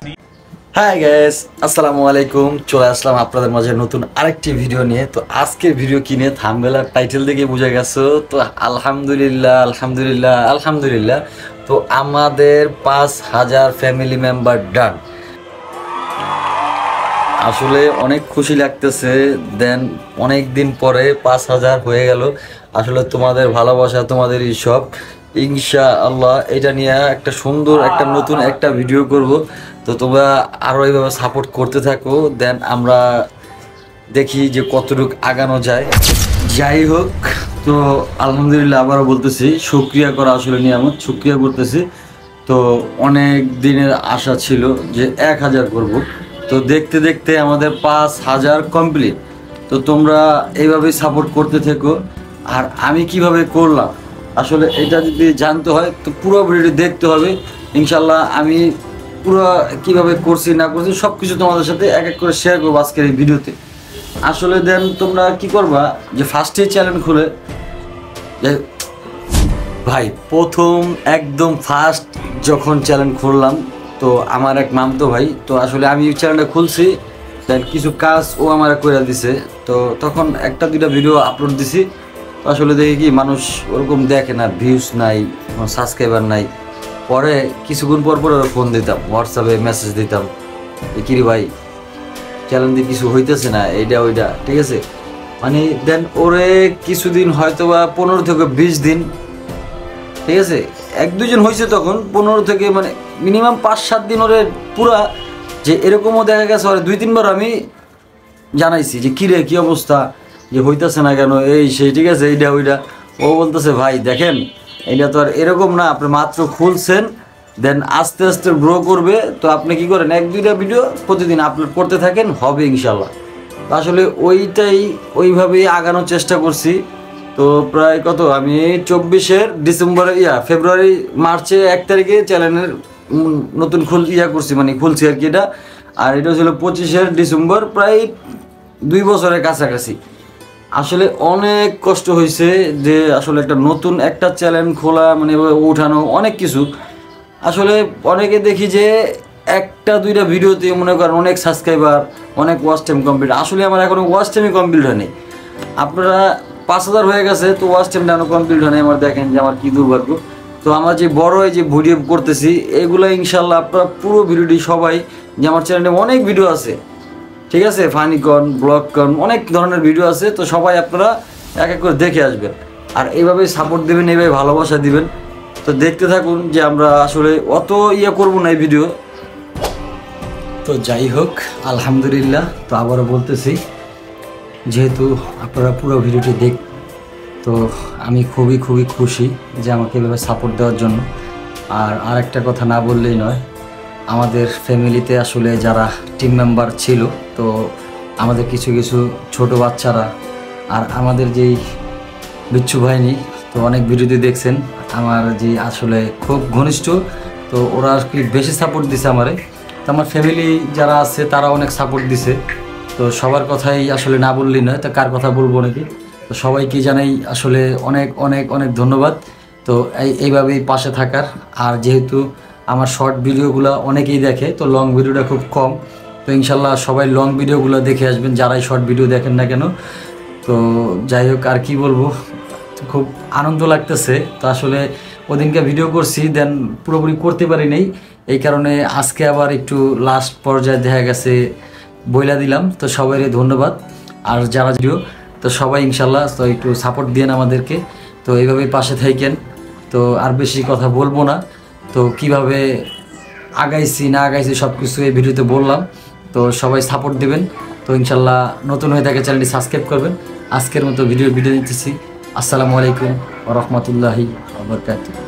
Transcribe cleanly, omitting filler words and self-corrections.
Hi guys, আসসালামু আলাইকুম। চলে আসলাম আপনাদের মাঝে নতুন আরেকটি ভিডিও নিয়ে। তো আজকের ভিডিও কি নিয়ে থাম্বনেল আর টাইটেল দেখে বুঝে গেছো। তো আলহামদুলিল্লাহ আলহামদুলিল্লাহ আলহামদুলিল্লাহ, তো আমাদের 5,000 ফ্যামিলি মেম্বার ডান। আসলে অনেক খুশি লাগতেছে। দেন অনেক দিন পরে 5,000 হয়ে গেল। আসলে তোমাদের ভালোবাসা, তোমাদের সব, ইনশাআল্লাহ এটা নিয়ে একটা সুন্দর একটা নতুন একটা ভিডিও করব। তো তোমরা আরও এইভাবে সাপোর্ট করতে থাকো। দেন আমরা দেখি যে কতটুকু আগানো যায়। যাই হোক, তো আলহামদুলিল্লাহ আবারও বলতেছি, শুকরিয়া করা আসলে নিয়ামত, শুকরিয়া করতেছি। তো অনেক দিনের আশা ছিল যে 1,000 করব। তো দেখতে দেখতে আমাদের 5,000 কমপ্লিট। তো তোমরা এইভাবেই সাপোর্ট করতে থেকো। আর আমি কিভাবে করলাম আসলে এটা যদি জানতে হয় তো পুরো ভিডিওটি দেখতে হবে। ইনশাল্লাহ আমি পুরো কিভাবে করছি না করছি সব কিছু তোমাদের সাথে এক এক করে শেয়ার করবো আজকের এই ভিডিওতে। আসলে দেন তোমরা কি করবা যে ফার্স্টে চ্যানেল খুলে ভাই, প্রথম একদম ফার্স্ট যখন চ্যানেল খুললাম তো আমার এক মামতো ভাই, তো আসলে আমি চ্যানেলটা খুলছি, দেন কিছু কাজ ও আমার করে দিছে। তো তখন একটা দুইটা ভিডিও আপলোড দিছি। তো আসলে দেখি কি মানুষ ওরকম দেখে না, ভিউজ নাই, কোনো সাবস্ক্রাইবার নাই। পরে কিছুক্ষণ পর পর ফোন দিতাম, হোয়াটসঅ্যাপে মেসেজ দিতাম, কিরে ভাই চ্যানেল দিয়ে কিছু হইতেছে না, এইটা ওইটা, ঠিক আছে। মানে দেন ওরে কিছুদিন হয়তো বা 15 থেকে 20 দিন, ঠিক আছে, এক দুজন হয়েছে তখন 15 থেকে মানে মিনিমাম 5-7 দিন ওরে পুরা, যে এরকমও দেখা গেছে ওরে 2-3 বার আমি জানাইছি যে কিরে কি অবস্থা, যে হইতেছে না কেন, এই সেই, ঠিক আছে, এইটা ওইটা। ও বলতেছে ভাই দেখেন এটা তো আর এরকম না, আপনি মাত্র খুলছেন, দেন আস্তে আস্তে গ্রো করবে। তো আপনি কি করেন 1-2টা ভিডিও প্রতিদিন আপলোড করতে থাকেন, হবে ইনশাল্লাহ। আসলে ওইটাই ওইভাবেই আগানোর চেষ্টা করছি। তো প্রায় কত আমি 24-এর ডিসেম্বরে ফেব্রুয়ারি মার্চে 1 তারিখে চ্যানেলের নতুন করছি, মানে খুলছি আর কি এটা। আর এটা ছিল 25-এর ডিসেম্বর, প্রায় 2 বছরের কাছাকাছি। আসলে অনেক কষ্ট হয়েছে যে আসলে একটা নতুন একটা চ্যানেল খোলা, মানে উঠানো অনেক কিছু। আসলে অনেকে দেখি যে 1-2টা ভিডিওতে মনে করেন অনেক সাবস্ক্রাইবার, অনেক ওয়াচ টাইম কমপ্লিট। আসলে আমার এখনো ওয়াচ টাইমই কমপ্লিট হয়নি। আপনারা 5,000 হয়ে গেছে, তো ওয়াচ টাইমটা এখনো কমপ্লিট হয়নি। আমার দেখেন যে আমার কী দুর্ভাগ্য। তো আমার যে বড় এই যে ভিডিও করতেছি এগুলো ইনশাল্লাহ আপনারা পুরো ভিডিওটি সবাই, যে আমার চ্যানেলে অনেক ভিডিও আছে, ঠিক আছে, ফানি কন, ব্লগ কন, অনেক ধরনের ভিডিও আছে। তো সবাই আপনারা এক এক করে দেখে আসবেন আর এইভাবেই সাপোর্ট দেবেন, এইভাবে ভালোবাসা দিবেন। তো দেখতে থাকুন যে আমরা আসলে অত করবো না এই ভিডিও। তো যাই হোক আলহামদুলিল্লাহ, তো আবারও বলতেছি যেহেতু আপনারা পুরো ভিডিওটি তো আমি খুবই খুবই খুশি যে আমাকে এভাবে সাপোর্ট দেওয়ার জন্য। আর আরেকটা কথা না বললেই নয়, আমাদের ফ্যামিলিতে আসলে যারা টিম মেম্বার ছিল, তো আমাদের কিছু কিছু ছোট বাচ্চারা আর আমাদের যেই বিচ্ছু বাহিনী, তো অনেক ভিডিওতে দেখছেন আমার যে আসলে খুব ঘনিষ্ঠ, তো ওরা আর কি বেশি সাপোর্ট দিছে আমারে। তো আমার ফ্যামিলি যারা আছে তারা অনেক সাপোর্ট দিছে। তো সবার কথাই আসলে না বললেই নয়, তো কার কথা বলবো নাকি। তো সবাইকে জানাই আসলে অনেক অনেক অনেক ধন্যবাদ। তো এইভাবেই পাশে থাকার। আর যেহেতু আমার শর্ট ভিডিওগুলো অনেকেই দেখে, তো লং ভিডিওটা খুব কম। তো ইনশাল্লাহ সবাই লং ভিডিওগুলো দেখে আসবেন যারাই শর্ট ভিডিও দেখেন না কেন। তো যাই হোক আর কি বলবো, খুব আনন্দ লাগতেছে। তো আসলে ওদিনকে ভিডিও করছি, দেন পুরোপুরি করতে পারি নাই, এই কারণে আজকে আবার একটু লাস্ট পর্যায়ে দেখা গেছে বইলা দিলাম। তো সবাই ধন্যবাদ। আর যারা ভিডিও, তো সবাই ইনশাল্লাহ তো একটু সাপোর্ট দেন আমাদেরকে। তো এইভাবেই পাশে থাকেন। তো আর বেশি কথা বলবো না। তো কিভাবে আগাইছি না আগাইছি সব কিছু এই ভিডিওতে বললাম। তো সবাই সাপোর্ট দেবেন। তো ইনশাল্লাহ নতুন হয়ে থাকে চ্যানেলটি সাবস্ক্রাইব করবেন। আজকের মতো ভিডিও নিতেছি। আসসালামু আলাইকুম ওয়া রাহমাতুল্লাহি ওয়া বারাকাতুহু।